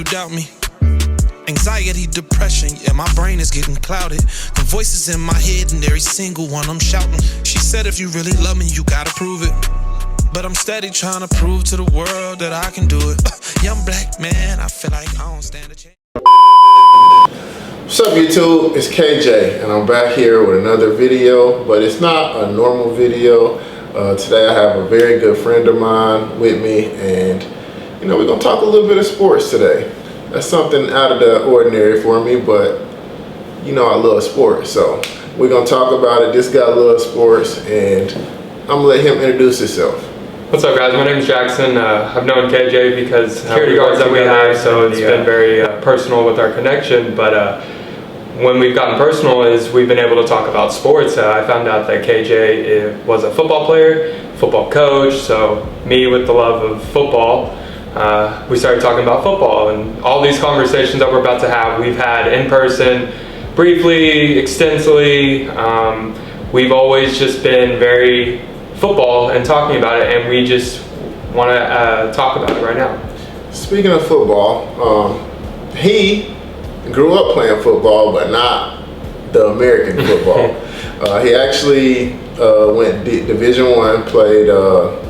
you doubt me. Anxiety, depression, yeah, my brain is getting clouded. The voices in my head and every single one I'm shouting. She said if you really love me, you gotta prove it. But I'm steady trying to prove to the world that I can do it. Young black man, I feel like I don't stand a chance. What's up YouTube, it's KJ and I'm back here with another video, but it's not a normal video. Today I have a very good friend of mine with me, and you know, we're gonna talk a little bit of sports today. That's something out of the ordinary for me, but you know I love sports, so we're gonna talk about it. This guy loves sports, and I'm gonna let him introduce himself. What's up, guys? My name is Jackson. I've known KJ because security guards that we have, so it's been very personal with our connection. But when we've gotten personal is we've been able to talk about sports. I found out that KJ was a football player, football coach, so me with the love of football, we started talking about football, and all these conversations that we're about to have, we've had in person, briefly, extensively. We've always just been very football and talking about it, and we just want to talk about it right now. Speaking of football, he grew up playing football, but not the American football. He actually went Division I, played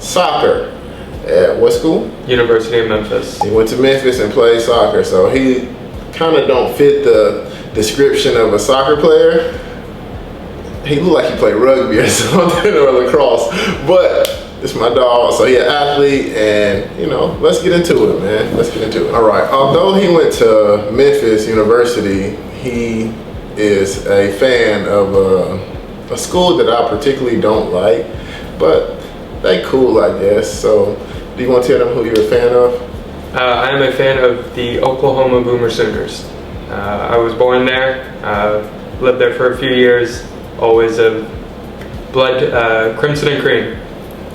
soccer at what school? University of Memphis. He went to Memphis and played soccer, so he kind of don't fit the description of a soccer player. He looked like he played rugby or something, or lacrosse, but it's my dog, so he's an athlete, and you know, let's get into it, man. Let's get into it. All right, although he went to Memphis University, he is a fan of a school that I particularly don't like, but they cool, I guess. So do you want to tell them who you're a fan of? I am a fan of the Oklahoma Boomer Sooners. I was born there, lived there for a few years, always a blood, crimson and cream.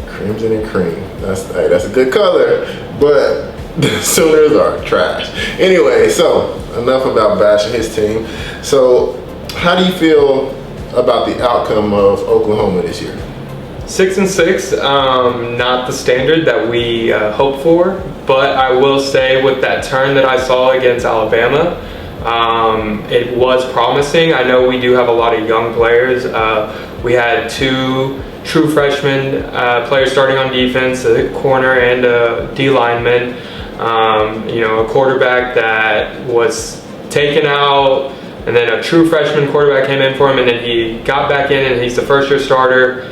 Crimson and cream. That's a good color, but the Sooners are trash. Anyway, so enough about bashing his team. So how do you feel about the outcome of Oklahoma this year? 6-6, not the standard that we hope for, but I will say with that turn that I saw against Alabama, it was promising. I know we do have a lot of young players. We had two true freshman players starting on defense, a corner and a D lineman. You know, a quarterback that was taken out, and then a true freshman quarterback came in for him, and then he got back in, and he's the first-year starter.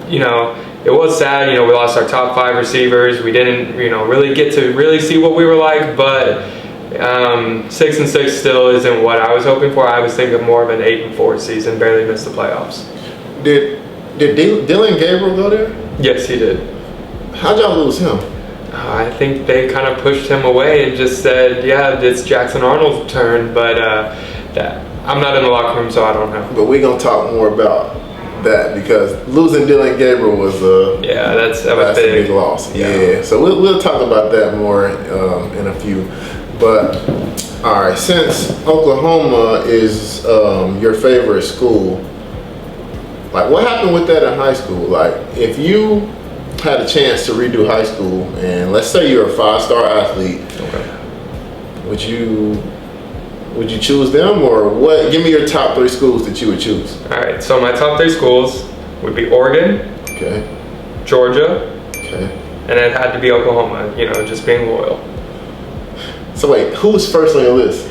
You know, it was sad. You know, we lost our top 5 receivers. We didn't, you know, really get to really see what we were like, but 6-6 still isn't what I was hoping for. I was thinking more of an 8-4 season, barely missed the playoffs. Did Dylan Gabriel go there? Yes, he did. How'd y'all lose him? I think they kind of pushed him away and just said, yeah, it's Jackson Arnold's turn, but I'm not in the locker room, so I don't know. But we're going to talk more about that, because losing Dylan Gabriel was that was a big loss. Yeah. So we'll talk about that more in a few. But all right, since Oklahoma is your favorite school, like what happened with that in high school? Like if you had a chance to redo high school, and let's say you're a 5-star athlete, okay, would you choose them, or what? Give me your top 3 schools that you would choose. All right, so my top 3 schools would be Oregon, okay, Georgia, okay, and it had to be Oklahoma, you know, just being loyal. So wait, who's first on your list?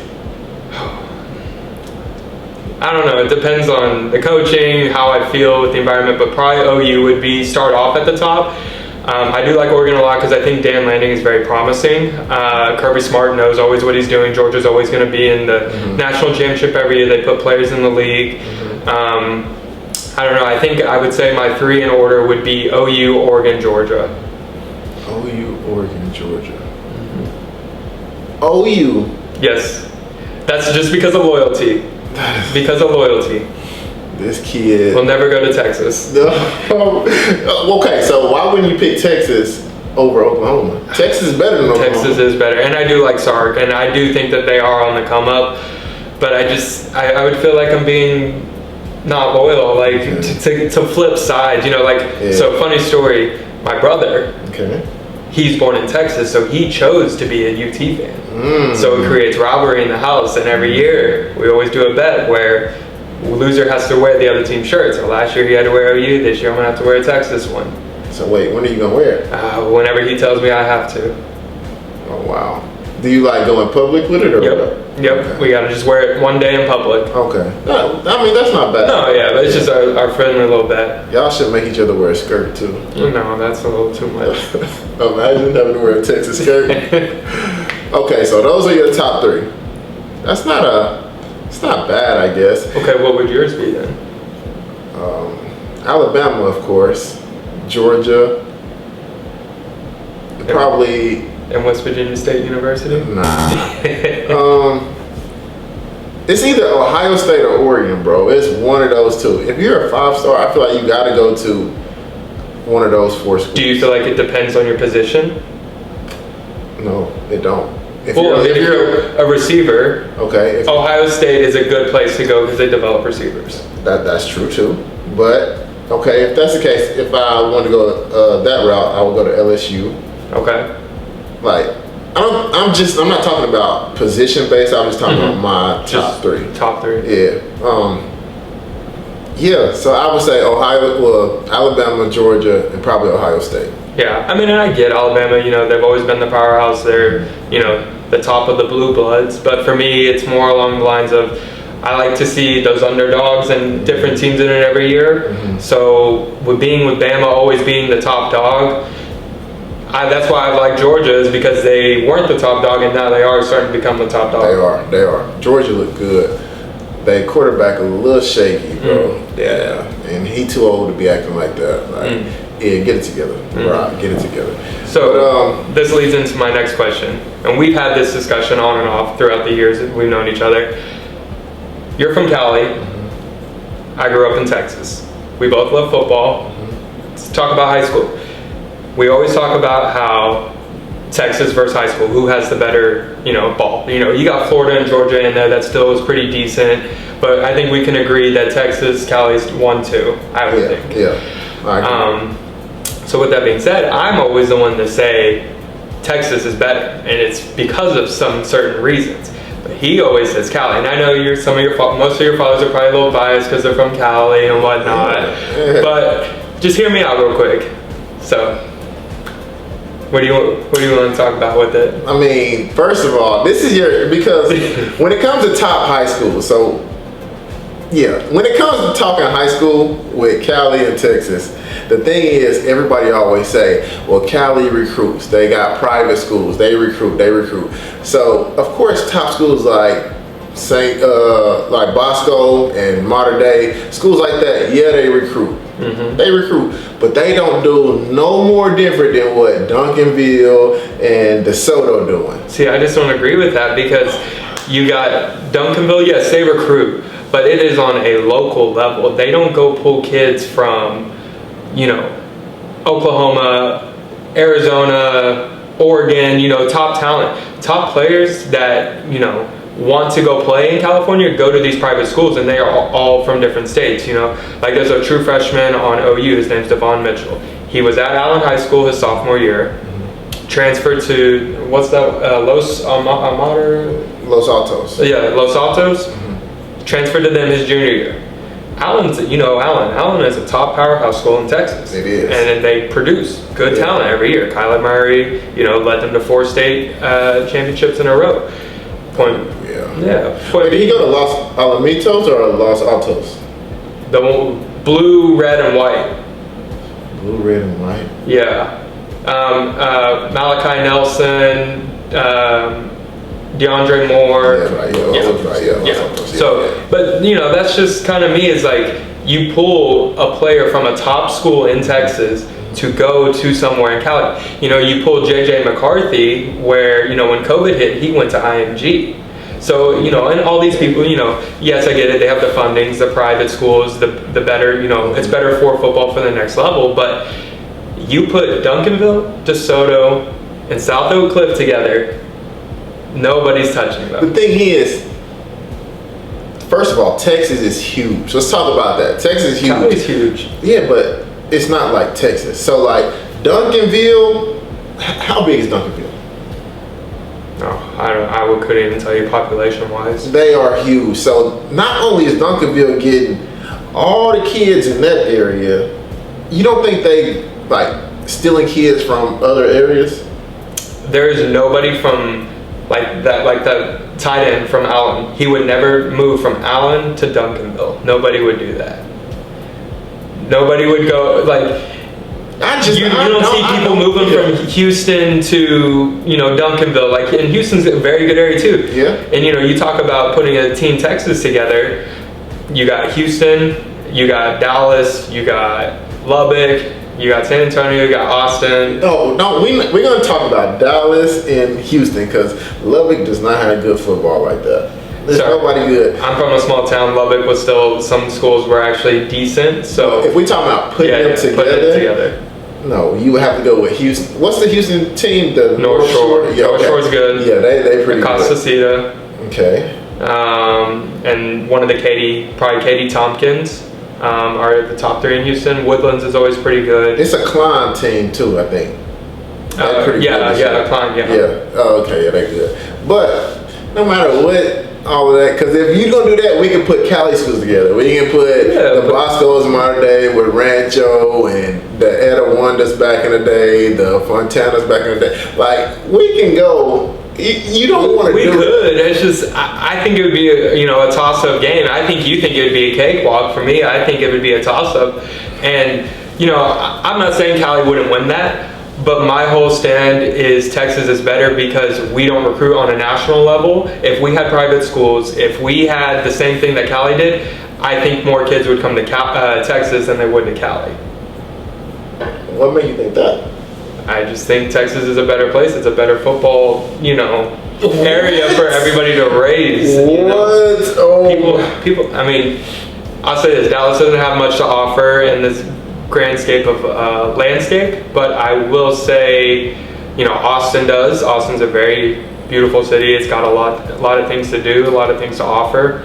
I don't know, it depends on the coaching, how I feel with the environment, but probably OU would be start off at the top. I do like Oregon a lot because I think Dan Lanning is very promising. Kirby Smart knows always what he's doing. Georgia's always going to be in the national championship every year. They put players in the league. I don't know, I think I would say my 3 in order would be OU, Oregon, Georgia. OU, Oregon, Georgia. OU? Yes, that's just because of loyalty. Because of loyalty. This kid will never go to Texas. Okay, so why wouldn't you pick Texas over Oklahoma? Texas is better than Oklahoma. Texas is better, and I do like Sark, and I do think that they are on the come up. But I would feel like I'm being not loyal, like to flip sides, you know, like so. Funny story, my brother. Okay. he's born in Texas, so he chose to be a UT fan. So it creates rivalry in the house, and every year we always do a bet where loser has to wear the other team's shirt. So last year he had to wear OU, this year I'm gonna have to wear a Texas one. So wait, when are you gonna wear it? Whenever he tells me I have to. Oh wow. Do you like going public with it or what? Yep. Okay. We gotta just wear it one day in public. Okay. No, I mean that's not bad. No, yeah, but it's just our friendly little bet. Y'all should make each other wear a skirt too. No, that's a little too much. Imagine having to wear a Texas skirt. Okay, so those are your top 3. It's not bad, I guess. Okay, what would yours be then? Alabama, of course. Georgia. Probably. And West Virginia State University? Nah. It's either Ohio State or Oregon, bro. It's one of those two. If you're a 5-star, I feel like you got to go to one of those 4 schools. Do you feel like it depends on your position? No, it don't. If you're a receiver, okay. Ohio State is a good place to go because they develop receivers. That's true too. But okay, if that's the case, if I want to go that route, I would go to LSU. Okay. Like, I'm not talking about position based. I'm just talking about my top 3. Top 3. Yeah. Yeah. So I would say Alabama, Georgia, and probably Ohio State. Yeah, I mean, and I get Alabama, they've always been the powerhouse. They're, the top of the blue bloods. But for me, it's more along the lines of I like to see those underdogs and different teams in it every year. So with Bama always being the top dog, that's why I like Georgia, is because they weren't the top dog and now they are starting to become the top dog. They are. Georgia look good. They quarterback a little shaky, bro. Yeah. And he too old to be acting like that. Like, yeah, get it together. Right, get it together. So this leads into my next question. And we've had this discussion on and off throughout the years that we've known each other. You're from Cali. I grew up in Texas. We both love football. Let's talk about high school. We always talk about how Texas versus high school, who has the better, ball. You got Florida and Georgia in there that still is pretty decent. But I think we can agree that Texas, Cali's 1-2, I would think. Yeah, I agree. So with that being said, I'm always the one to say Texas is better, and it's because of some certain reasons. But he always says Cali, and I know most of your fathers are probably a little biased because they're from Cali and whatnot. Yeah. But just hear me out real quick. So, what do you want to talk about with it? I mean, first of all, because when it comes to top high school, so yeah, when it comes to talking high school with Cali and Texas, the thing is, everybody always say, well, Cali recruits. They got private schools. They recruit. So, of course, top schools like like Bosco and Mater Dei, schools like that, yeah, they recruit. They recruit. But they don't do no more different than what Duncanville and DeSoto doing. See, I just don't agree with that, because you got Duncanville, yes, they recruit, but it is on a local level. They don't go pull kids from, Oklahoma, Arizona, Oregon, top talent. Top players that, want to go play in California go to these private schools, and they are all from different states. Like there's a true freshman on OU, his name's Devon Mitchell. He was at Allen High School his sophomore year, transferred to Los Altos. Yeah, Los Altos. Transferred to them his junior year. Allen is a top powerhouse school in Texas. It is. And they produce good talent every year. Kyler Murray, led them to 4 state championships in a row. Did he go to Los Alamitos or Los Altos? The blue, red, and white. Blue, red, and white? Yeah. Malachi Nelson, DeAndre Moore. But that's just kind of me. Is like you pull a player from a top school in Texas to go to somewhere in Cali. You pull JJ McCarthy, where when COVID hit, he went to IMG. So and all these people, yes, I get it. They have the fundings, the private schools, the better. It's better for football for the next level. But you put Duncanville, DeSoto, and South Oak Cliff together, nobody's touching them. The thing is, first of all, Texas is huge. Let's talk about that. Texas is huge. Cali's huge. Yeah, but it's not like Texas. So like Duncanville, How big is Duncanville? No, I couldn't even tell you population-wise. They are huge. So not only is Duncanville getting all the kids in that area, you don't think they like stealing kids from other areas? There's nobody from like the tight end from Allen. He would never move from Allen to Duncanville. Nobody would do that. Nobody would go like. You don't see people moving from Houston to Duncanville. Like, and Houston's a very good area too. Yeah. And you talk about putting a Team Texas together. You got Houston, you got Dallas, you got Lubbock, you got San Antonio, you got Austin. No, we're gonna talk about Dallas and Houston because Lubbock does not have good football like that. There's nobody good. I'm from a small town. Lubbock was still, some schools were actually decent. So if we talk about putting them together. No, you would have to go with Houston. What's the Houston team? The North Shore. Yeah, North Shore's good. Yeah, they pretty Costa good. Cita. Okay. And one of the Katy Tompkins are the top 3 in Houston. Woodlands is always pretty good. It's a Klein team too, I think. Klein, Oh, okay, yeah, they're good. But no matter what, all of that, because if you're gonna do that, we can put Cali schools together. We can put the Boscos in modern day with Rancho and the Etta Wandas back in the day, the Fontanas back in the day. Like, we can go. You don't want to do it. We could. It's just, I think it would be a toss-up game. I think you think it would be a cakewalk. For me, I think it would be a toss-up. And, I'm not saying Cali wouldn't win that, but my whole stand is Texas is better because we don't recruit on a national level. If we had private schools, if we had the same thing that Cali did, I think more kids would come to Texas than they would to Cali. What made you think that? I just think Texas is a better place. It's a better football, area for everybody to raise. What? Oh. People. I mean, I'll say this: Dallas doesn't have much to offer in this grandscape of landscape, but I will say, Austin does. Austin's a very beautiful city. It's got a lot of things to do, a lot of things to offer.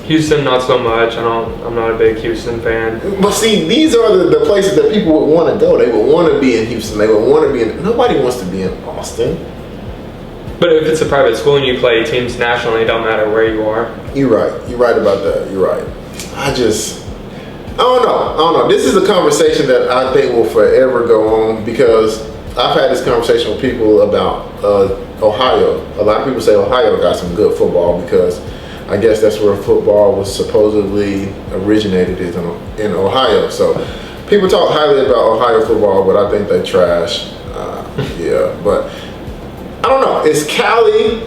Houston, not so much. I'm not a big Houston fan. But see, these are the places that people would want to go. They would want to be in Houston. They would want to be in. Nobody wants to be in Austin. But if it's a private school and you play teams nationally, it don't matter where you are. You're right. You're right about that. You're right. I don't know. This is a conversation that I think will forever go on because I've had this conversation with people about Ohio. A lot of people say Ohio got some good football because I guess that's where football was supposedly originated in Ohio. So people talk highly about Ohio football, but I think they trash. Yeah, but I don't know. It's Cali,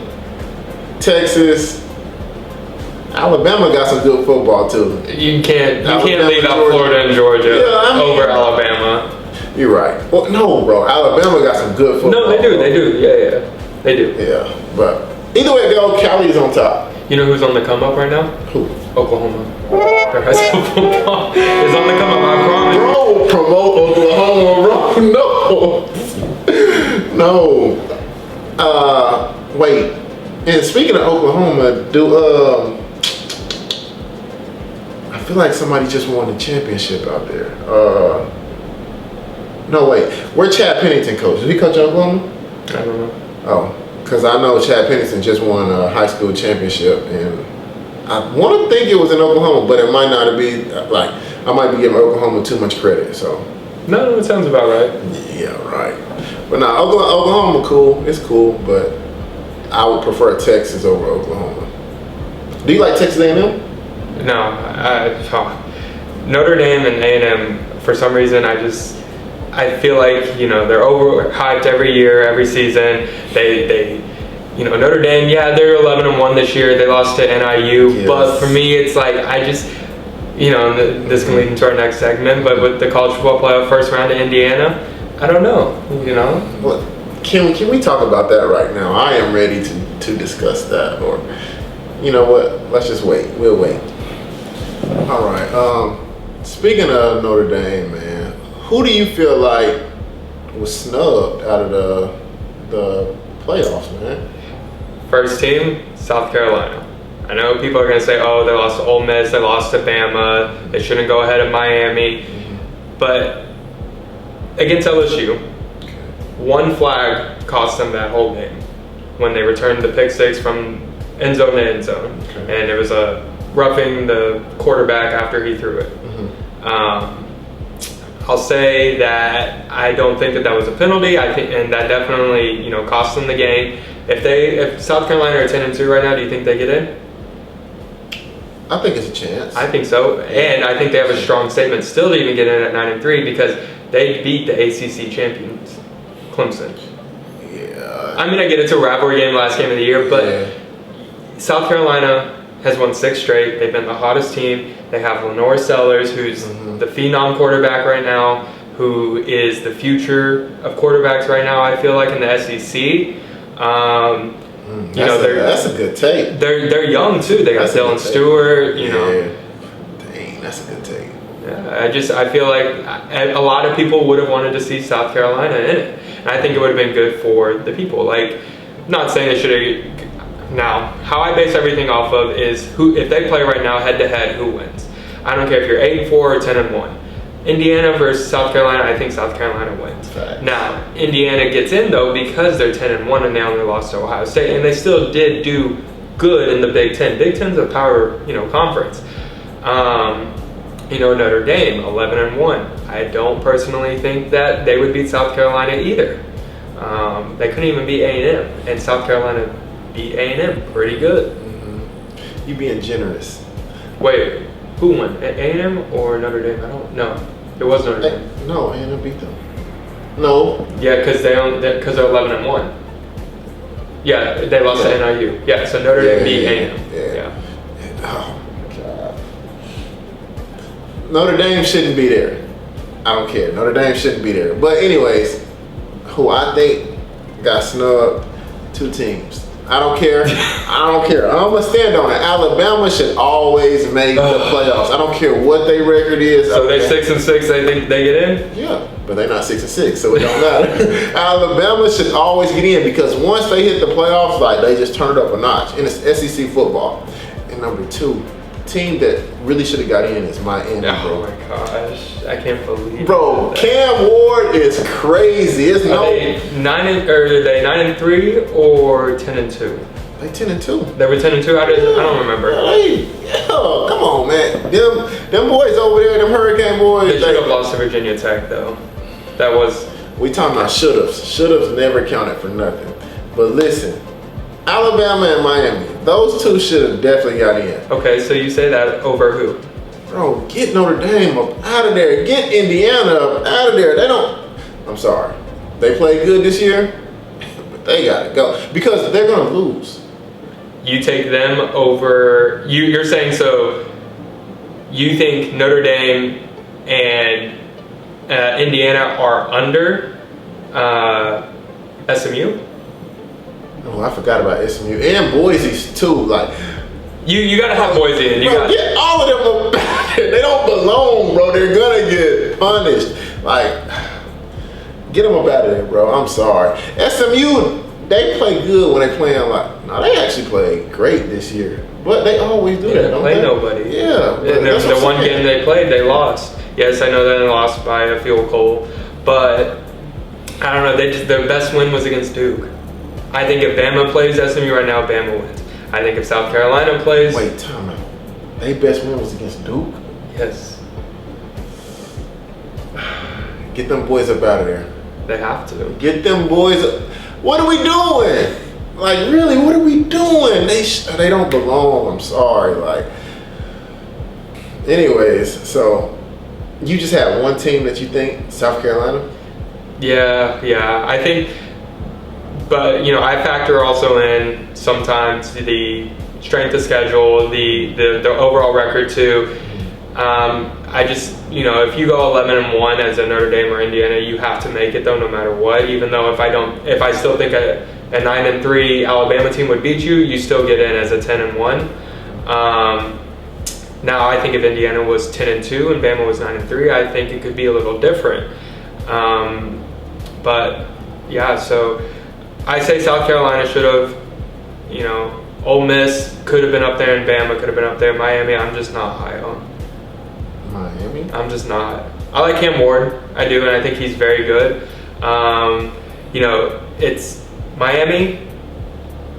Texas. Alabama got some good football too. You can't leave out Florida and Georgia over Alabama. You're right. Well, no, bro. Alabama got some good football. No, they do. Yeah. They do. Yeah, but either way it goes, Cali is on top. You know who's on the come up right now? Who? Oklahoma. Their high school football is on the come up, I promise. Bro, promote Oklahoma, bro. No. Wait. And speaking of Oklahoma, I feel like somebody just won the championship out there. No, wait. Where Chad Pennington coach? Did he coach Oklahoma? I don't know. Oh. Because I know Chad Pennington just won a high school championship, and I want to think it was in Oklahoma, but it might not be. Like, I might be giving Oklahoma too much credit. So. No, it sounds about right. Yeah, right. But now Oklahoma cool. It's cool, but I would prefer Texas over Oklahoma. Do you like Texas A&M? No, Notre Dame and A&M. For some reason, I feel like they're overhyped every year, every season. They Notre Dame, they're 11-1 this year. They lost to NIU, yes. But for me, it's like this can lead into our next segment. But with the college football playoff first round to Indiana, I don't know. Well, can we talk about that right now? I am ready to discuss that. Or you know what? Let's just wait. We'll wait. All right. Speaking of Notre Dame, man. Who do you feel like was snubbed out of the playoffs, man? First team, South Carolina. I know people are going to say, oh, they lost to Ole Miss, they lost to Bama, they shouldn't go ahead of Miami. But against LSU, one flag cost them that whole game when they returned the pick six from end zone to end zone. Okay. And it was a roughing the quarterback after he threw it. I'll say that I don't think that was a penalty. I think, and that definitely, cost them the game. If South Carolina are 10-2 right now, do you think they get in? I think it's a chance. I think so, and I think they have a strong statement still to even get in at 9-3 because they beat the ACC champions, Clemson. Yeah. I mean, I get it's a rivalry game, last game of the year, but South Carolina has won 6 straight. They've been the hottest team. They have Lenore Sellers, who's the phenom quarterback right now, who is the future of quarterbacks right now, I feel like, in the SEC. That's a good take. They're young too. They got Dylan Stewart. Dang, that's a good take. Yeah, I feel like a lot of people would have wanted to see South Carolina in it, and I think it would have been good for the people. Like, not saying they should have. Now, how I base everything off of is if they play right now head to head, who wins. I don't care if you're 8-4 or 10-1. Indiana versus South Carolina, I think South Carolina wins. Facts. Now, Indiana gets in though because they're 10-1 and they only lost to Ohio State, and they still did do good in the Big Ten. Big Ten's a power, conference. Notre Dame 11-1. I don't personally think that they would beat South Carolina either. They couldn't even beat A&M, and South Carolina beat A&M pretty good. You being generous. Wait, who won? A&M or Notre Dame? I don't know. It was Notre Dame. No, A&M beat them. No. Yeah, because they're 11-1. Yeah, they lost to NIU. Yeah, so Notre Dame beat A&M. Yeah. Oh my God. Notre Dame shouldn't be there. I don't care. Notre Dame shouldn't be there. But anyways, who I think got snubbed, 2 teams. I don't care. I'm going to stand on it. Alabama should always make the playoffs. I don't care what their record is. So they're 6-6, they think they get in? Yeah, but they're not 6-6, so it don't matter. Alabama should always get in because once they hit the playoffs, like, they just turn it up a notch. And it's SEC football. And number 2, team that really should have got in is Miami, bro. Oh my gosh, I can't believe bro, Cam Ward is crazy. It's Are they 9-3 or 10-2? They 10-2. They were 10-2. I don't remember. Come on, man. Them boys over there, them Hurricane boys. They should have lost to Virginia Tech though. That was. We talking about should-haves. Should-haves never counted for nothing. But listen, Alabama and Miami, those 2 should have definitely got in. Okay, so you say that over who? Bro, get Notre Dame up out of there. Get Indiana up out of there. I'm sorry. They played good this year, but they got to go because they're going to lose. You take them over. You're saying so. You think Notre Dame and Indiana are under SMU? Oh, I forgot about SMU and Boise too. Like, you gotta have Boise in. Get all of them up. They don't belong, bro. They're gonna get punished. Like, get them up out of there, bro. I'm sorry. SMU, they play good when they playing like. No, they actually played great this year, but they always do that. They don't play they? nobody. Yeah. And the one game they played, they lost. Yes, I know that they lost by a field goal, but I don't know. Their best win was against Duke. I think if Bama plays SMU right now, Bama wins. I think if South Carolina plays... Wait, time out. Their best win was against Duke? Yes. Get them boys up out of there. They have to. Get them boys up. What are we doing? Like, really, what are we doing? They don't belong. I'm sorry. Like, anyways, so you just have one team that you think, South Carolina? Yeah. I think... But, I factor also in sometimes the strength of schedule, the overall record too. I just, if you go 11-1 as a Notre Dame or Indiana, you have to make it though, no matter what. Even though if I still think a 9-3 Alabama team would beat you, you still get in as a 10-1. Now I think if Indiana was 10-2 and Bama was 9-3, I think it could be a little different. But yeah, so. I say South Carolina should have, Ole Miss could have been up there and Bama could have been up there. Miami, I'm just not high on. Miami? I'm just not. I like Cam Ward. I do, and I think he's very good. it's Miami,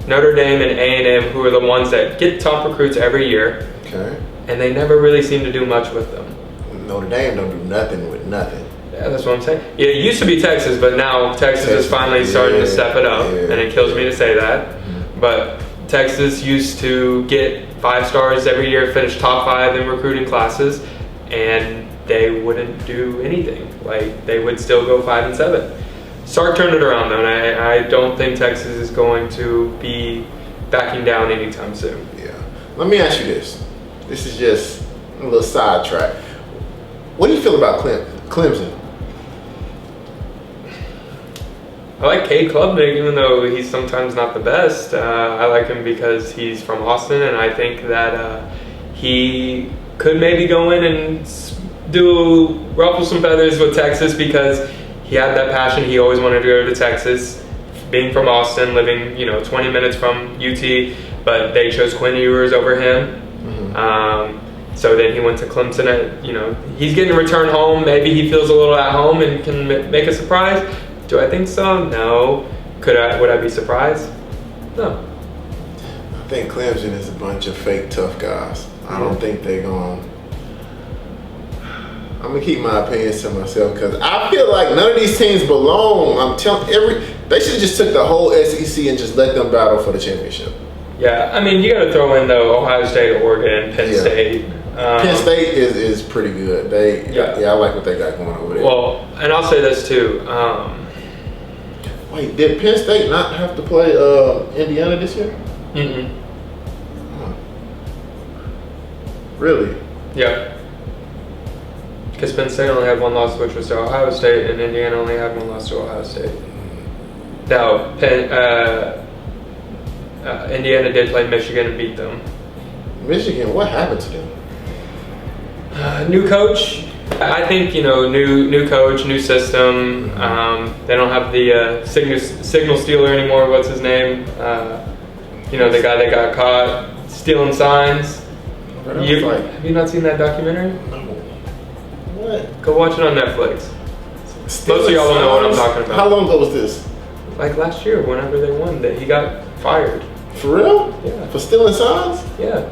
Notre Dame, and A&M who are the ones that get top recruits every year. Okay. And they never really seem to do much with them. Notre Dame don't do nothing with nothing. Yeah, that's what I'm saying. Yeah, it used to be Texas, but now Texas is finally starting to step it up, and it kills me to say that. Mm-hmm. But Texas used to get 5 stars every year, finish top 5 in recruiting classes, and they wouldn't do anything. Like, they would still go 5 and 7. Sark turned it around though, and I don't think Texas is going to be backing down anytime soon. Yeah. Let me ask you this. This is just a little sidetrack. What do you feel about Clemson? I like Cade Klubnik, even though he's sometimes not the best. I like him because he's from Austin, and I think that he could maybe go in and ruffle some feathers with Texas because he had that passion. He always wanted to go to Texas, being from Austin, living 20 minutes from UT, but they chose Quinn Ewers over him. Mm-hmm. So then he went to Clemson. He's getting a return home. Maybe he feels a little at home and can make a surprise. Do I think so? No. Would I be surprised? No. I think Clemson is a bunch of fake tough guys. I don't think they're going. I'm gonna keep my opinions to myself because I feel like none of these teams belong. I'm telling they should have just took the whole SEC and just let them battle for the championship. Yeah, I mean you got to throw in though Ohio State, Oregon, Penn State. Penn State is pretty good. I like what they got going over there. Well, and I'll say this too. Wait, did Penn State not have to play Indiana this year? Mm-mm. Really? Yeah. Because Penn State only had 1 loss, which was to Ohio State, and Indiana only had 1 loss to Ohio State. Now, Indiana did play Michigan and beat them. Michigan, what happened to them? New coach. I think new coach, new system. They don't have the signal stealer anymore. What's his name? The guy that got caught stealing signs. Have you not seen that documentary? No. What? Go watch it on Netflix. Most of y'all don't know what I'm talking about. How long ago was this? Like last year, whenever they won, that he got fired. For real? Yeah. For stealing signs? Yeah.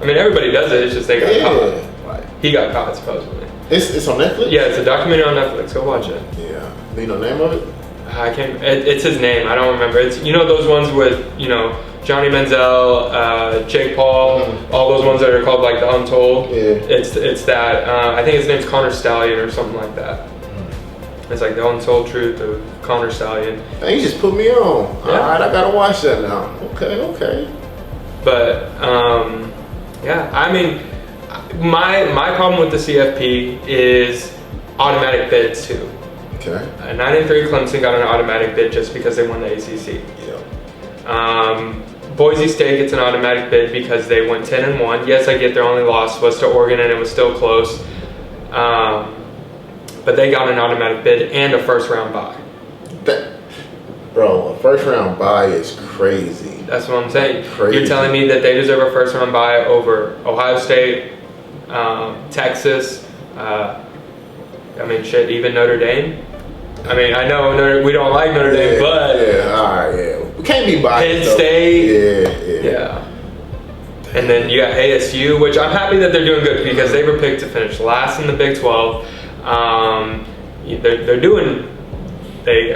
I mean, everybody does it. It's just they got caught. Right. He got caught supposedly. It's on Netflix? Yeah, it's a documentary on Netflix. Go watch it. Yeah. Do you know the name of it? I can't. It's his name. I don't remember. It's those ones with Johnny Manziel, Jake Paul, all those ones that are called like the Untold. Yeah. It's that. I think his name's Connor Stallion or something like that. It's like the untold truth of Connor Stallion. Hey, you just put me on. Yeah. All right, I gotta watch that now. Okay. But yeah, I mean, my problem with the CFP is automatic bids too. Okay. 9-3 Clemson got an automatic bid just because they won the ACC. Yeah. Boise State gets an automatic bid because they went 10-1. Yes, I get their only loss was to Oregon and it was still close. But they got an automatic bid and a first round bye. Bro, a first round bye is crazy. That's what I'm saying. Crazy. You're telling me that they deserve a first round bye over Ohio State, Texas, even Notre Dame? I mean, I know we don't like Notre Dame, but... Yeah, all right, yeah. We can't be biased. Penn State. Yeah. And then you got ASU, which I'm happy that they're doing good because they were picked to finish last in the Big 12. They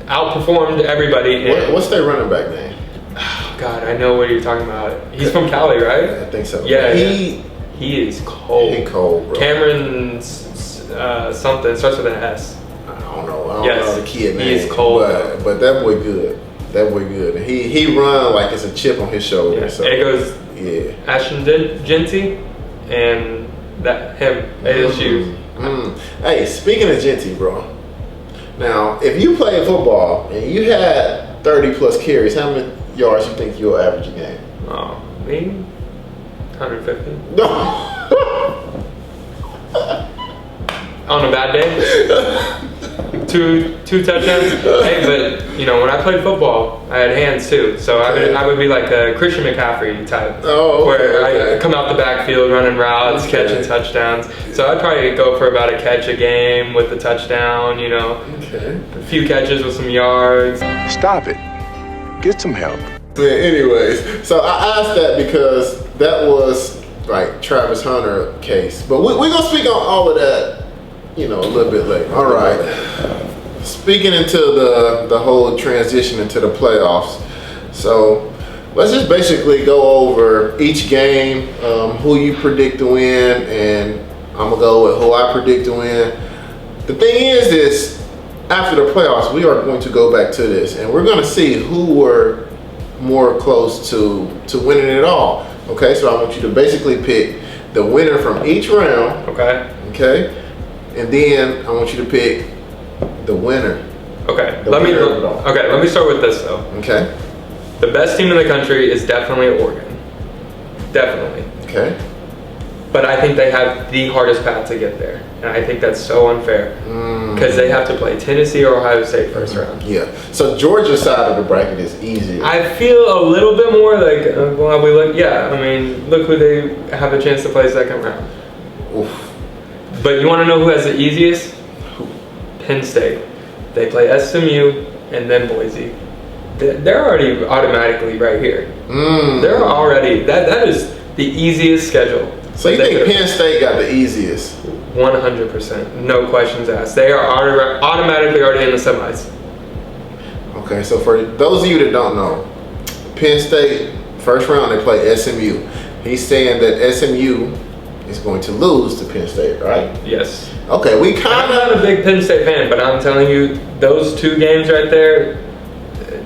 outperformed everybody. What's their running back name? Oh, God, I know what you're talking about. He's from Cali, right? I think so. Yeah, he is cold. He cold, bro. Cameron something starts with an S. I don't know the kid name. He is cold, but that boy good. That boy good. And he run like it's a chip on his shoulder. Yeah. So it goes Ashton Genty and him ASU. Hey, speaking of Genty, bro. Now, if you play football and you had 30 plus carries, how many yards you think you'll average a game? Oh, me? 150. No. On a bad day? two touchdowns. Hey, but when I played football, I had hands too. So I would be like a Christian McCaffrey type, where I come out the backfield running routes, catching touchdowns. So I'd probably go for about a catch a game with the touchdown. Okay. A few catches with some yards. Stop it. Get some help. Anyways, so I asked that because that was like Travis Hunter case. But we're going to speak on all of that, a little bit later. All right. Speaking into the whole transition into the playoffs. So let's just basically go over each game, who you predict to win, and I'm going to go with who I predict to win. The thing is after the playoffs, we are going to go back to this, and we're going to see who were more close to winning it all. Okay, so I want you to basically pick the winner from each round. Okay. Okay, and then I want you to pick the winner. Okay. Let me start with this though. Okay. The best team in the country is definitely Oregon. Definitely. Okay. But I think they have the hardest path to get there. And I think that's so unfair. Because they have to play Tennessee or Ohio State first round. Yeah. So Georgia's side of the bracket is easier. I feel a little bit more like, look who they have a chance to play second round. Oof. But you want to know who has the easiest? Penn State. They play SMU and then Boise. They're already automatically right here. They're already, that is the easiest schedule. So you think Penn State got the easiest? 100%, no questions asked. They are automatically already in the semis. Okay, so for those of you that don't know, Penn State, first round they play SMU. He's saying that SMU is going to lose to Penn State, right? Yes. Okay, we kind I'm not a big Penn State fan, but I'm telling you, those two games right there,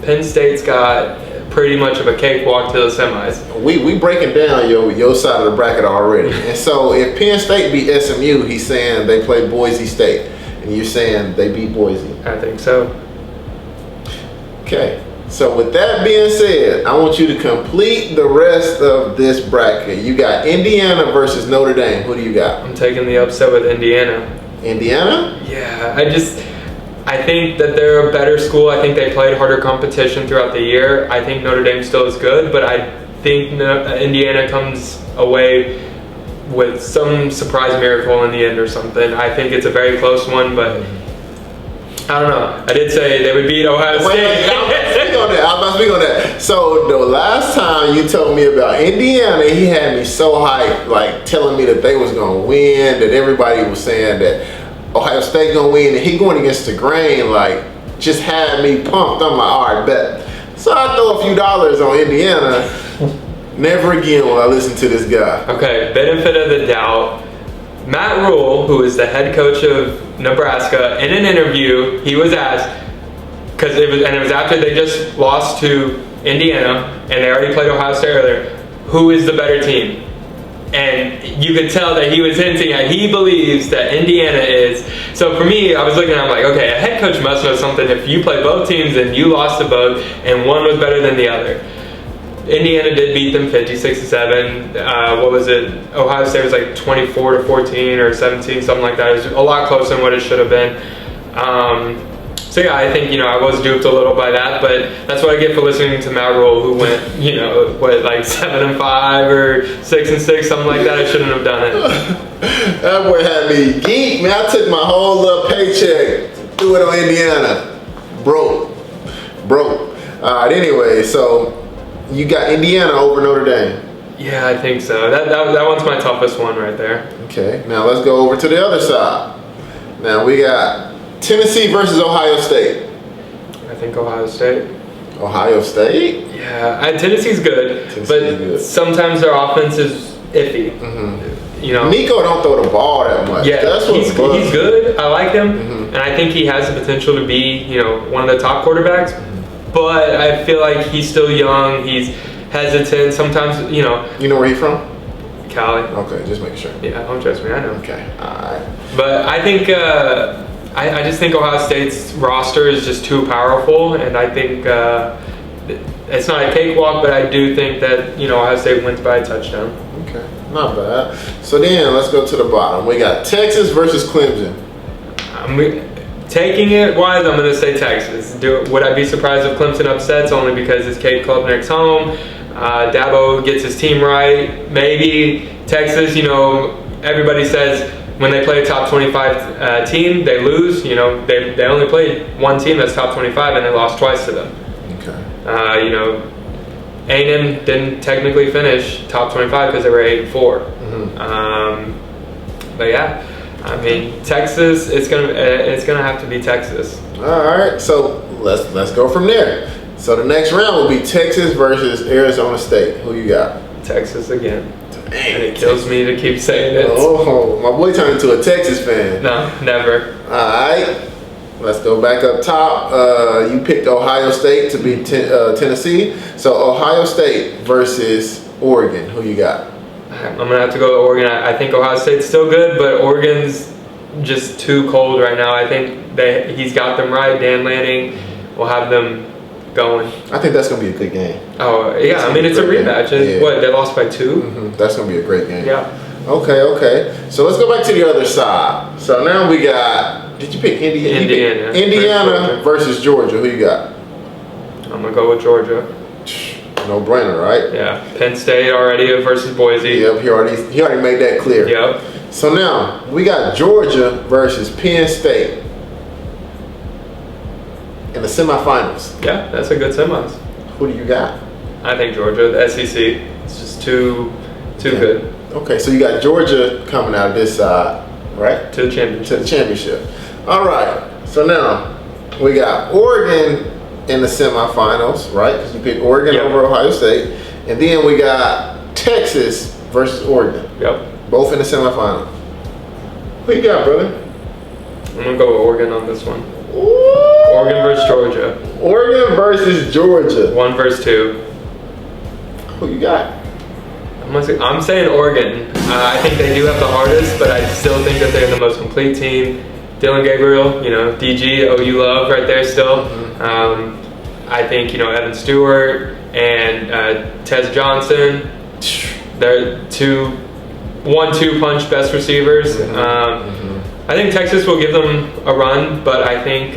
Penn State's got pretty much of a cakewalk to the semis. We breaking down your side of the bracket already. And so if Penn State beat SMU, he's saying they play Boise State. And you're saying they beat Boise. I think so. Okay. So with that being said, I want you to complete the rest of this bracket. You got Indiana versus Notre Dame. Who do you got? I'm taking the upset with Indiana. Indiana? Yeah, I think that they're a better school. I think they played harder competition throughout the year. I think Notre Dame still is good, but I think Indiana comes away with some surprise miracle in the end or something. I think it's a very close one, but I don't know. I did say they would beat Ohio State. I'm about to speak on that. So the last time you told me about Indiana, he had me so hyped, like telling me that they was going to win, that everybody was saying that Ohio State gonna win, and he going against the grain, like just had me pumped. I'm like, all right, bet. So I throw a few dollars on Indiana. Never again will I listen to this guy. Okay, benefit of the doubt. Matt Rule, who is the head coach of Nebraska, in an interview, he was asked, because it was after they just lost to Indiana, and they already played Ohio State earlier, who is the better team? And you could tell that he was hinting at he believes that Indiana is. So for me, I was looking, I'm like, okay, a head coach must know something if you play both teams and you lost to both and one was better than the other. Indiana did beat them 56-7. What was it? Ohio State was like 24-14 or 17, something like that. It was a lot closer than what it should have been. So yeah, I think, I was duped a little by that, but that's what I get for listening to Matt Rule, who went, like 7-5 or 6-6, something like that. I shouldn't have done it. That boy had me geek, man. I took my whole little paycheck, threw it on Indiana. Broke. All right, anyway, so you got Indiana over Notre Dame. Yeah, I think so. That one's my toughest one right there. Okay, now let's go over to the other side. Now we got Tennessee versus Ohio State. I think Ohio State. Ohio State? Yeah, Tennessee's good, but sometimes their offense is iffy. Nico don't throw the ball that much. Yeah, that's what's he's good. I like him, and I think he has the potential to be, one of the top quarterbacks. But I feel like he's still young. He's hesitant. Sometimes, You know where he's from? Cali. Okay, just make sure. Yeah, don't trust me. I know. Okay, all right. But I think I just think Ohio State's roster is just too powerful, and I think it's not a cakewalk, but I do think that Ohio State wins by a touchdown. Okay, not bad. So then let's go to the bottom. We got Texas versus Clemson. Taking it wise, I'm going to say Texas. Would I be surprised if Clemson upsets? Only because it's Cade Klubnik's home. Dabo gets his team right. Maybe Texas. Everybody says when they play a top 25 team, they lose. You know, they only played one team that's top 25, and they lost twice to them. Okay. You know, A&M didn't technically finish top 25 because they were 8-4. But yeah, I mean, Texas, it's gonna have to be Texas. All right, so let's go from there. So the next round will be Texas versus Arizona State. Who you got? Texas again. Dang, And it kills me to keep saying it. Oh, my boy turned into a Texas fan. No, never. All right, let's go back up top. You picked Ohio State to beat Tennessee. So Ohio State versus Oregon. Who you got? I'm gonna have to go with Oregon. I think Ohio State's still good, but Oregon's just too cold right now. I think he's got them right. Dan Lanning will have them going. I think that's gonna be a good game. Oh yeah, I mean it's a rematch. Yeah. What, they lost by 2? That's gonna be a great game. Yeah. Okay. So let's go back to the other side. So now we got. Did you pick Indiana? Indiana. Indiana versus Georgia. Who you got? I'm gonna go with Georgia. No brainer, right? Yeah. Penn State already versus Boise. Yep. He already made that clear. Yep. So now we got Georgia versus Penn State in the semifinals. Yeah, that's a good semis. Who do you got? I think Georgia, the SEC. It's just too good. Okay, so you got Georgia coming out of this side, right? To the championship. To the championship. All right. So now we got Oregon in the semifinals, right? Because you picked Oregon over Ohio State, and then we got Texas versus Oregon. Yep. Both in the semifinal. Who you got, brother? I'm gonna go with Oregon on this one. Ooh. Oregon versus Georgia. Oregon versus Georgia. 1 versus 2. Who you got? I'm saying Oregon. I think they do have the hardest, but I still think that they're the most complete team. Dylan Gabriel, you know, DG, OU love right there still. I think, you know, Evan Stewart and Tez Johnson, they're 1-2 punch best receivers. I think Texas will give them a run, but I think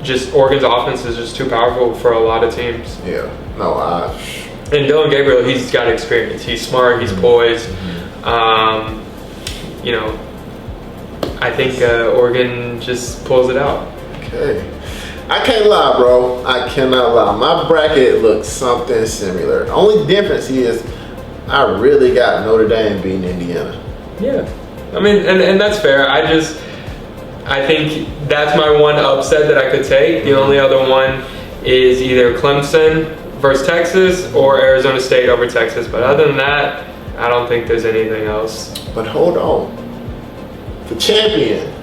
just Oregon's offense is just too powerful for a lot of teams. Yeah. No, And Dylan Gabriel, he's got experience. He's smart. He's poised. You know, I think Oregon just pulls it out. Okay. I can't lie, bro. I cannot lie. My bracket looks something similar. The only difference is I really got Notre Dame beating Indiana. Yeah. I mean, and that's fair. I think that's my one upset that I could take. The only other one is either Clemson versus Texas or Arizona State over Texas. But other than that, I don't think there's anything else. But hold on. The champion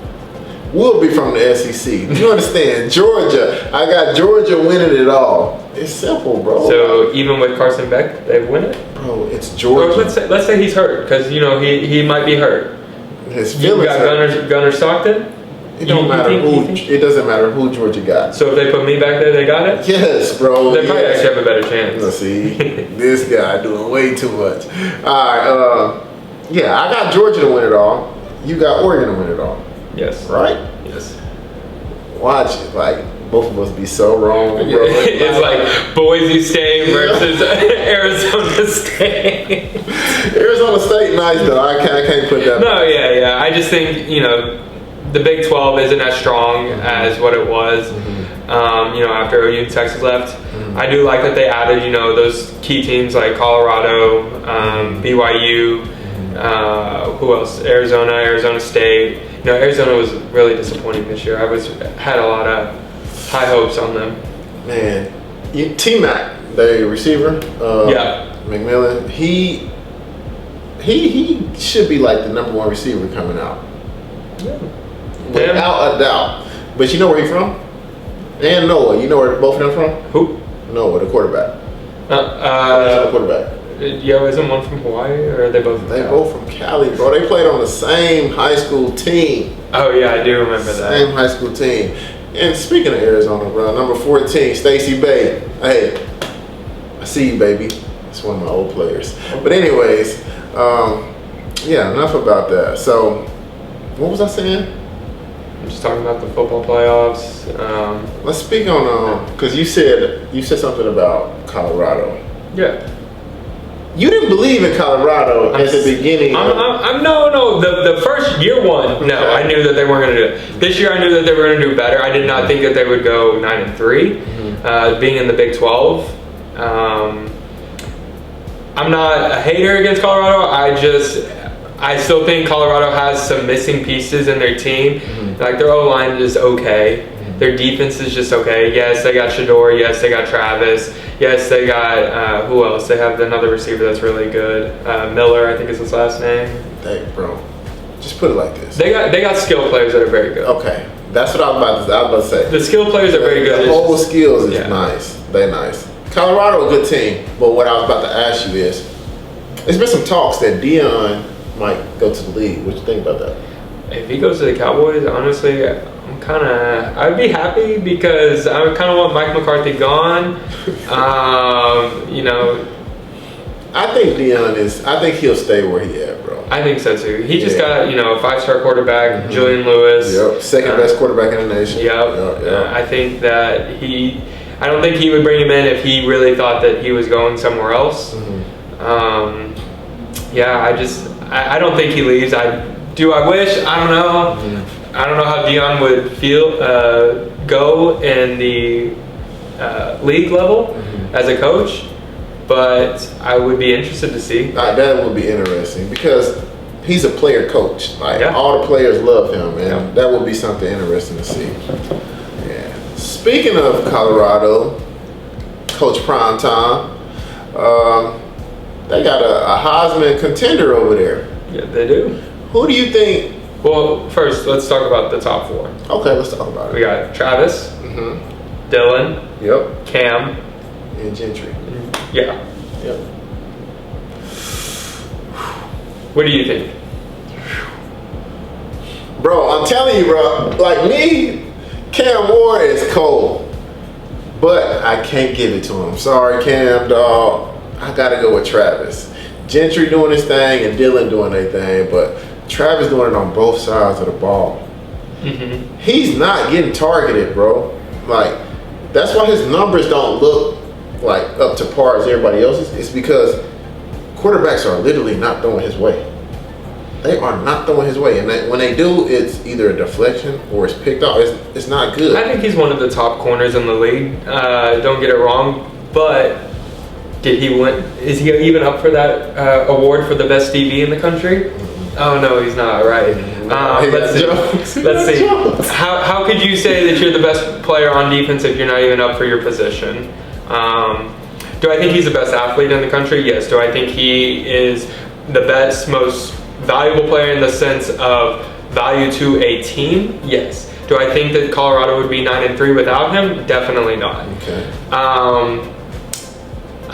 will be from the SEC. Do you understand? Georgia. I got Georgia winning it all. It's simple, bro. So even with Carson Beck, they win it? Bro, it's Georgia. Or let's say he's hurt, because, you know, he might be hurt. His You feelings got hurt. Gunnar Stockton? It don't matter who. It doesn't matter who Georgia got. So if they put me back there, they got it? Yes, bro. They probably actually have a better chance. Let's see. This guy doing way too much. All right. Yeah, I got Georgia to win it all. You got Oregon to win it all. Yes. Right? Yes. Watch it. Like, both of us be so wrong, bro. It's like Boise State versus Arizona State. Arizona State, nice though. I can't put that. No, yeah. I just think, you know, the Big 12 isn't as strong as what it was. You know, after OU and Texas left. I do like that they added, you know, those key teams like Colorado, BYU, who else? Arizona State. You know, Arizona was really disappointing this year. Had a lot of high hopes on them. Man, T-Mac, the receiver, McMillan, he should be like the #1 receiver coming out. Yeah. Without a doubt. But you know where he's from? And Noah. You know where both of them from? Who? Noah, the quarterback. The quarterback. Yo, isn't one from Hawaii, or are they both from They Cali? both from Cali, bro. They played on the same high school team. Oh, yeah, I do remember that. Same high school team. And speaking of Arizona, bro, number 14, Stacey Bay. Hey, I see you, baby. It's one of my old players. But anyways, yeah, enough about that. So, what was I saying? I'm just talking about the football playoffs. Let's speak on because you said something about Colorado. Yeah. You didn't believe in Colorado at the beginning. No. The first year one, no, I knew that they weren't going to do it. This year, I knew that they were going to do better. I did not think that they would go 9-3, being in the Big 12. I'm not a hater against Colorado. I still think Colorado has some missing pieces in their team. Like their O-line is okay. Their defense is just okay. Yes, they got Shador. Yes, they got Travis. Yes, they got, who else? They have another receiver that's really good. Miller, I think is his last name. Hey, bro. Just put it like this. They got skill players that are very good. Okay. That's what I was about to say. The skill players are very good. The whole skills is nice. They're nice. Colorado, a good team. But what I was about to ask you is, there's been some talks that Deion might go to the league. What you think about that? If he goes to the Cowboys, honestly, I'd be happy because I kind of want Mike McCarthy gone. I think I think he'll stay where he at, bro. I think so too. He just got, a 5-star quarterback, Julian Lewis. Yep, second best quarterback in the nation. Yep. I think that I don't think he would bring him in if he really thought that he was going somewhere else. I don't think he leaves. I wish? I don't know. I don't know how Deion would go in the league level as a coach, but I would be interested to see. That would be interesting because he's a player coach. All the players love him, and that would be something interesting to see. Yeah. Speaking of Colorado, Coach Primetime, they got a Heisman contender over there. Yeah, they do. Who do you think? Well, first, let's talk about the top 4. Okay, let's talk about it. We got Travis, Dylan, Cam, and Gentry. Yeah. Yep. What do you think? Bro, I'm telling you, bro, like me, Cam Ward is cold. But I can't give it to him. Sorry, Cam, dog. I got to go with Travis. Gentry doing his thing and Dylan doing their thing, but Travis doing it on both sides of the ball. He's not getting targeted, bro. Like, that's why his numbers don't look like up to par as everybody else's. It's because quarterbacks are literally not throwing his way. They are not throwing his way, and when they do, it's either a deflection or it's picked off. It's not good. I think he's one of the top corners in the league. Don't get it wrong, but did he win? Is he even up for that award for the best DB in the country? Oh no, he's not. Right. Let's see. How could you say that you're the best player on defense if you're not even up for your position? Do I think he's the best athlete in the country? Yes. Do I think he is the best, most valuable player in the sense of value to a team? Yes. Do I think that Colorado would be 9-3 without him? Definitely not. Okay.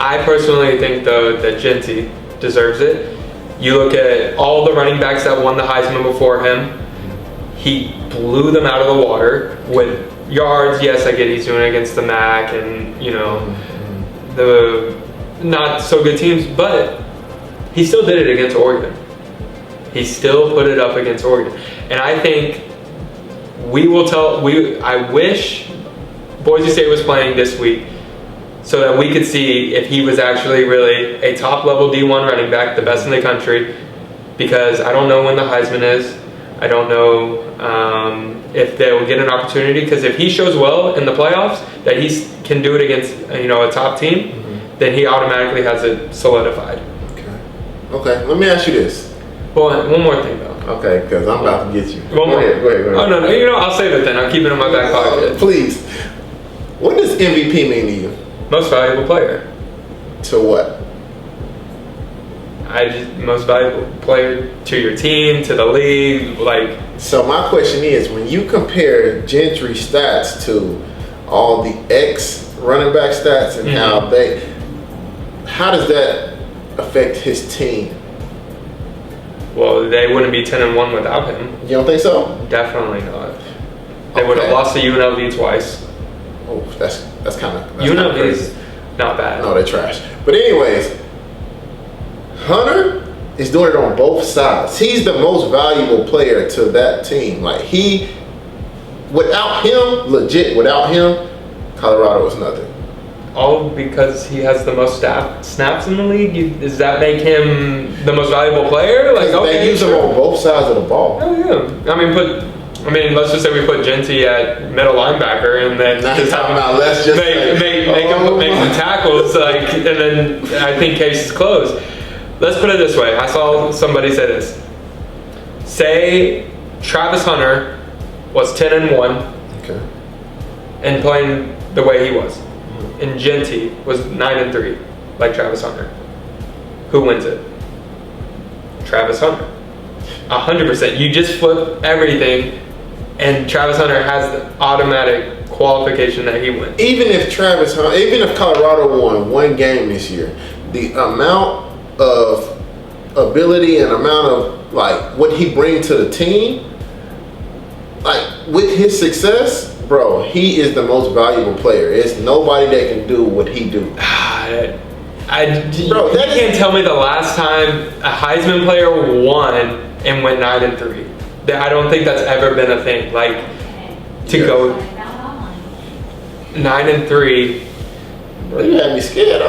I personally think though that Genty deserves it. You look at all the running backs that won the Heisman before him. He blew them out of the water with yards. Yes, I get he's doing it against the MAC and the not so good teams, but he still did it against Oregon. He still put it up against Oregon. And I think I wish Boise State was playing this week so that we could see if he was actually really a top-level D1 running back, the best in the country, because I don't know when the Heisman is. I don't know if they will get an opportunity, because if he shows well in the playoffs that he can do it against a top team, then he automatically has it solidified. Okay. Let me ask you this. Well, one more thing though. Okay, because I'm about to get you. Go ahead. Oh no. I'll save it then. I'll keep it in my back pocket. Please. What does MVP mean to you? Most valuable player. To what? Most valuable player to your team, to the league, like. So my question is, when you compare Gentry stats to all the running back stats and how does that affect his team? Well, they wouldn't be 10-1 without him. You don't think so? Definitely not. They would have lost to UNLV twice. Oh, that's kind of UNLV is not bad. No, they're trash. But anyways, Hunter is doing it on both sides. He's the most valuable player to that team. Like without him, Colorado is nothing. all because he has the most snaps in the league? Does that make him the most valuable player? Like, okay, they use him on both sides of the ball. Oh yeah. I mean, let's just say we put Genty at middle linebacker, and then just have him make some tackles, like, and then I think case is closed. Let's put it this way. I saw somebody say this. Say Travis Hunter was 10-1, okay, and playing the way he was, and Genty was 9-3, like Travis Hunter. Who wins it? Travis Hunter. 100%. You just flip everything, and Travis Hunter has the automatic qualification that he wins. Even if Colorado won one game this year, the amount of ability and amount of like what he brings to the team, like with his success, bro, he is the most valuable player. It's nobody that can do what he do. You can't tell me the last time a Heisman player won and went 9-3. I don't think that's ever been a thing. Like, to go 9-3. Bro, you had me scared.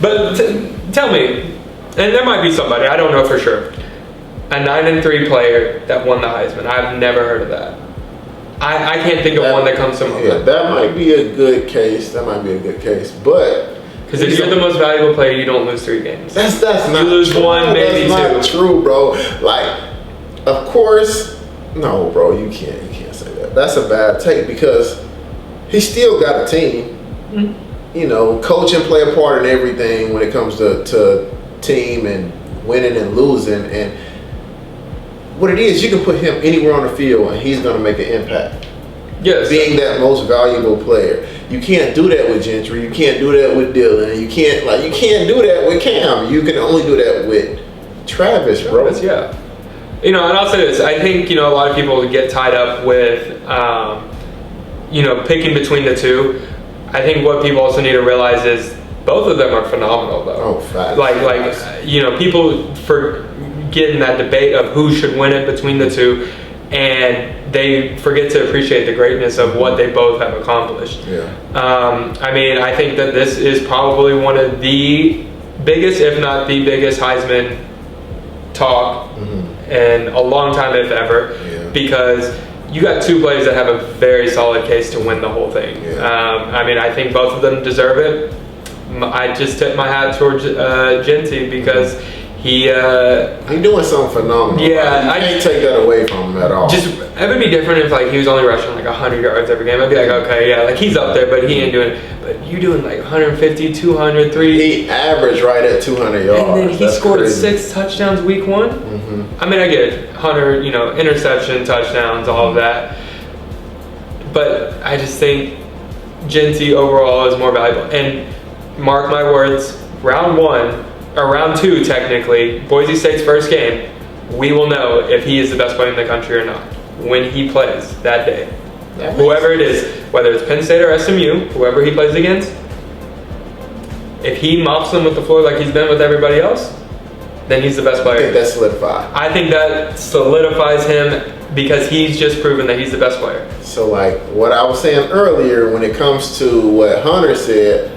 But tell me, and there might be somebody, I don't know for sure, a 9-3 player that won the Heisman. I've never heard of that. I can't think of one that comes to mind. Yeah, that might be a good case. But because if you're the most valuable player, you don't lose 3 games. That's not you lose true. one, maybe that's two. Not true, bro. Like, of course, no, bro. You can't say that. That's a bad take because he still got a team. Mm-hmm. You know, coaching play a part in everything when it comes to team and winning and losing. And what it is, you can put him anywhere on the field and he's going to make an impact. Yes. Being that most valuable player. You can't do that with Gentry. You can't do that with Dylan. You can't do that with Cam. You can only do that with Travis, bro. Yeah. You know, and I'll say this. I think, you know, a lot of people get tied up with, you know, picking between the two. I think what people also need to realize is both of them are phenomenal, though. Oh, facts. Like, you know, people forget in that debate of who should win it between the two, and they forget to appreciate the greatness of what they both have accomplished. Yeah. I mean, I think that this is probably one of the biggest, if not the biggest, Heisman talk in a long time, if ever, because you got 2 players that have a very solid case to win the whole thing. Yeah. I mean, I think both of them deserve it. I just tip my hat towards Genty because he's doing something phenomenal. Yeah, I can't take that away from him at all. Just it would be different if like he was only rushing like 100 yards every game. I'd be like, okay, yeah, like he's up there, but he ain't doing it. But you doing like 150, 200, 3. He averaged right at 200 yards. And then he That's scored crazy. 6 touchdowns week 1. Mm-hmm. I mean, I get it, Hunter, you know, interception, touchdowns, all of that. But I just think Genty overall is more valuable. And mark my words, round 2 technically, Boise State's first game, we will know if he is the best player in the country or not when he plays that day. Whoever it is, whether it's Penn State or SMU, whoever he plays against, if he mops them with the floor like he's been with everybody else, then he's the best player. I think that's solidified. I think that solidifies him because he's just proven that he's the best player. So like what I was saying earlier when it comes to what Hunter said,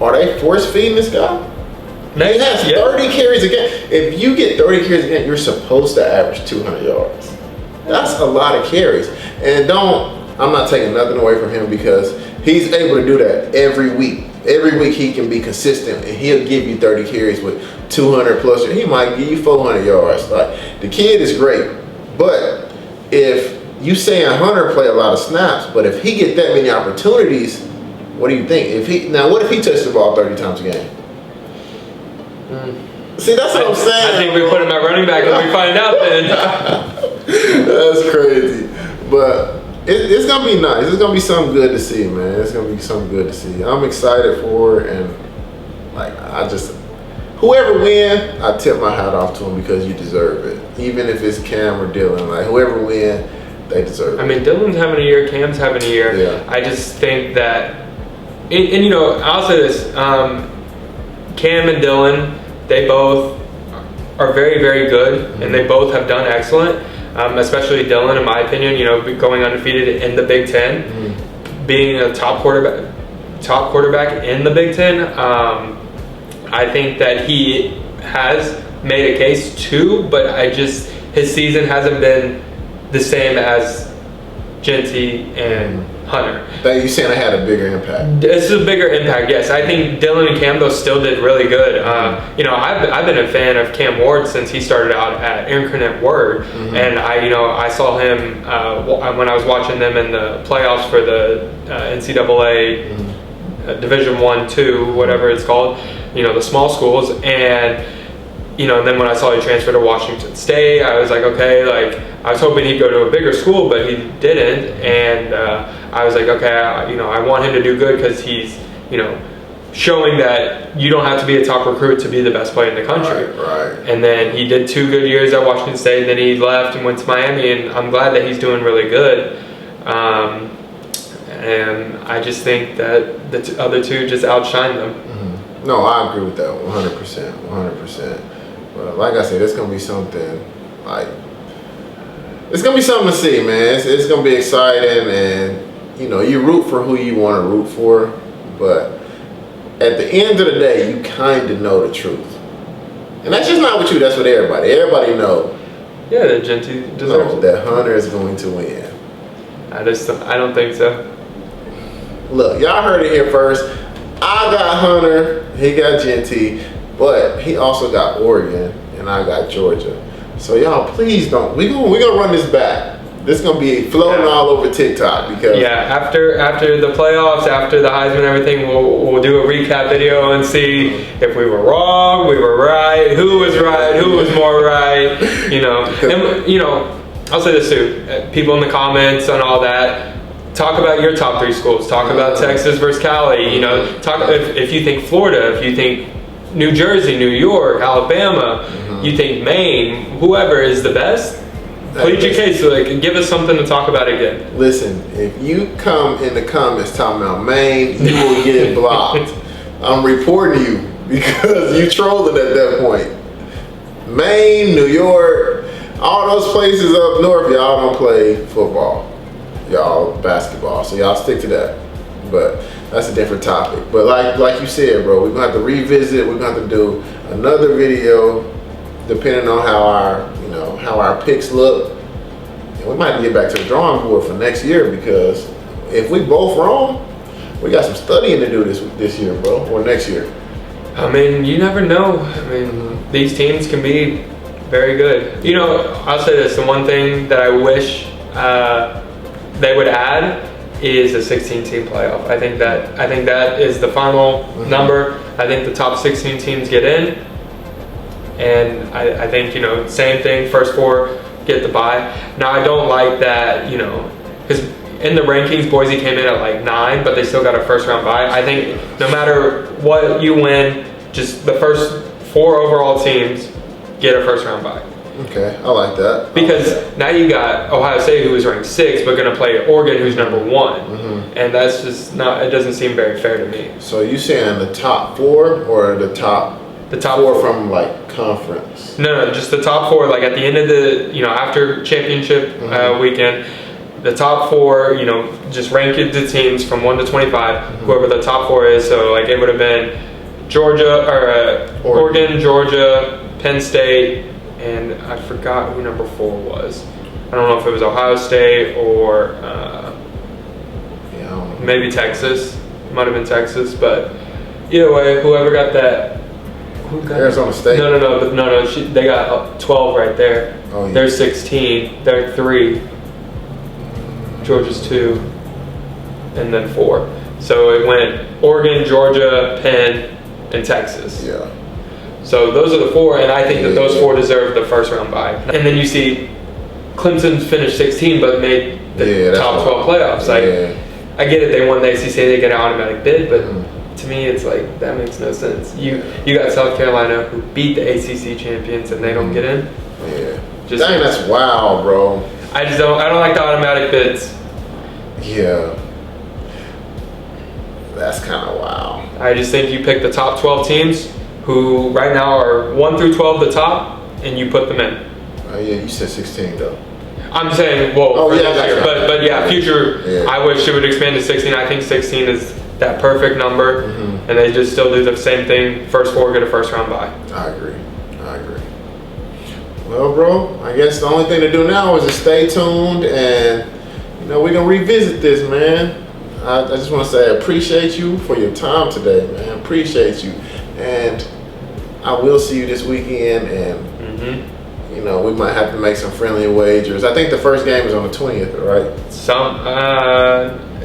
are they force feeding this guy? He has 30 carries a game. If you get 30 carries a game, you're supposed to average 200 yards. That's a lot of carries. And I'm not taking nothing away from him because he's able to do that every week. Every week he can be consistent and he'll give you 30 carries with 200 plus. He might give you 400 yards. Like, the kid is great. But if you saying Hunter play a lot of snaps, but if he get that many opportunities, what do you think? What if he touched the ball 30 times a game? See, that's what I'm saying. I think we put him at running back and we find out then. That's crazy. But it's going to be nice. It's going to be something good to see, man. It's going to be something good to see. I'm excited for it. And, like, whoever win, I tip my hat off to him because you deserve it. Even if it's Cam or Dylan. Like, whoever win, they deserve it. I mean, Dylan's having a year, Cam's having a year. Yeah. I just think that, and you know, I'll say this, Cam and Dylan, they both are very, very good, and they both have done excellent, especially Dylan, in my opinion, you know, going undefeated in the Big Ten. being a top quarterback in the Big Ten. I think that he has made a case too, but his season hasn't been the same as Genty and Hunter. That you saying I had a bigger impact? This is a bigger impact, yes. I think Dylan and Cam though still did really good. I've been a fan of Cam Ward since he started out at Incarnate Word, and I saw him when I was watching them in the playoffs for the NCAA Division 1-2, whatever it's called, the small schools, and then when I saw he transfer to Washington State, I was like, okay, I was hoping he'd go to a bigger school, but he didn't, and I was like, okay, I want him to do good because he's, showing that you don't have to be a top recruit to be the best player in the country. Right. And then he did 2 good years at Washington State, then he left and went to Miami, and I'm glad that he's doing really good. And I just think that the other two just outshine them. Mm-hmm. No, I agree with that 100%. But like I said, it's gonna be something it's gonna be something to see, man. It's gonna be exciting, and you root for who you want to root for, but at the end of the day, you kind of know the truth, and that's just not with you. That's with everybody. Everybody know. Yeah, that Genty deserves it. That Hunter is going to win. I don't think so. Look, y'all heard it here first. I got Hunter. He got Genty. But he also got Oregon, and I got Georgia. So y'all, please don't. We're gonna run this back. This is gonna be floating all over TikTok because after the playoffs, after the Heisman and everything, we'll do a recap video and see if we were wrong, we were right, who was right, who was more right. And I'll say this too: people in the comments and all that. Talk about your top 3 schools. Talk about Texas versus Cali. Talk if you think Florida, if you think New Jersey, New York, Alabama, you think Maine, whoever is the best, plead your case. Give us something to talk about again. Listen, if you come in the comments talking about Maine, you will get blocked. I'm reporting you because you trolling at that point. Maine, New York, all those places up north, y'all don't play football. Y'all basketball, so y'all stick to that. But that's a different topic. But like you said, bro, we're gonna have to revisit. We're gonna have to do another video, depending on how our picks look. And we might get back to the drawing board for next year, because if we both wrong, we got some studying to do this year, bro, or next year. I mean, you never know. I mean, these teams can be very good. I'll say this: the one thing that I wish they would add is a 16-team playoff. I think that is the final number. I think the top 16 teams get in, and I think same thing. First 4 get the bye. Now I don't like that, because in the rankings Boise came in at 9, but they still got a first round bye. I think no matter what you win, just the first 4 overall teams get a first round bye. Okay, I like that. Because now you got Ohio State, who is ranked 6, but going to play Oregon, who's number 1, and that's just not. It doesn't seem very fair to me. So you saying the top 4 or the top 4 from conference? No, just the top 4. At the end of the after championship weekend, the top 4. Just rank the teams from 1 to 25. Whoever the top 4 is. So it would have been Georgia or Oregon, Georgia, Penn State. And I forgot who number 4 was. I don't know if it was Ohio State or maybe Texas. Might have been Texas, but either way, whoever got that. Arizona State. No. They got 12 right there. Oh, yeah. They're 16. They're 3. Georgia's 2, and then 4. So it went Oregon, Georgia, Penn, and Texas. Yeah. So those are the 4, and I think that those 4 deserve the first round bye. And then you see Clemson finished 16 but made the top 12 playoffs. I get it, they won the ACC, they get an automatic bid, but to me it's that makes no sense. You got South Carolina, who beat the ACC champions, and they don't get in. Yeah. Dang, that's wild, bro. I don't like the automatic bids. Yeah. That's kind of wild. I just think you pick the top 12 teams, who right now are 1 through 12 the top, and you put them in. Yeah, you said 16 though. I'm saying, well, Oh, for yeah, this year, gotcha. but yeah, future. Yeah. I wish it would expand to 16. I think 16 is that perfect number, and they just still do the same thing. First 4 get a first round bye. I agree. Well, bro, I guess the only thing to do now is to stay tuned, and we're gonna revisit this, man. I just want to say I appreciate you for your time today, man. Appreciate you, and I will see you this weekend, and we might have to make some friendly wagers. I think the first game is on the 20th, right?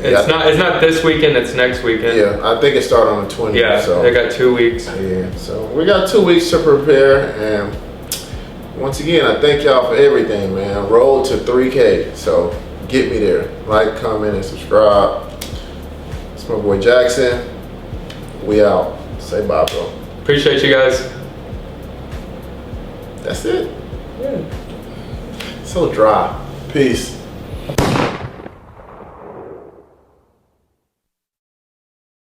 It's not this weekend. It's next weekend. Yeah, I think it started on the 20th. Yeah, so they got 2 weeks. Yeah, so we got 2 weeks to prepare, and once again, I thank y'all for everything, man. Roll to 3K, so get me there. Like, comment, and subscribe. It's my boy Jackson. We out. Say bye, bro. Appreciate you guys. That's it. Yeah. So dry. Peace.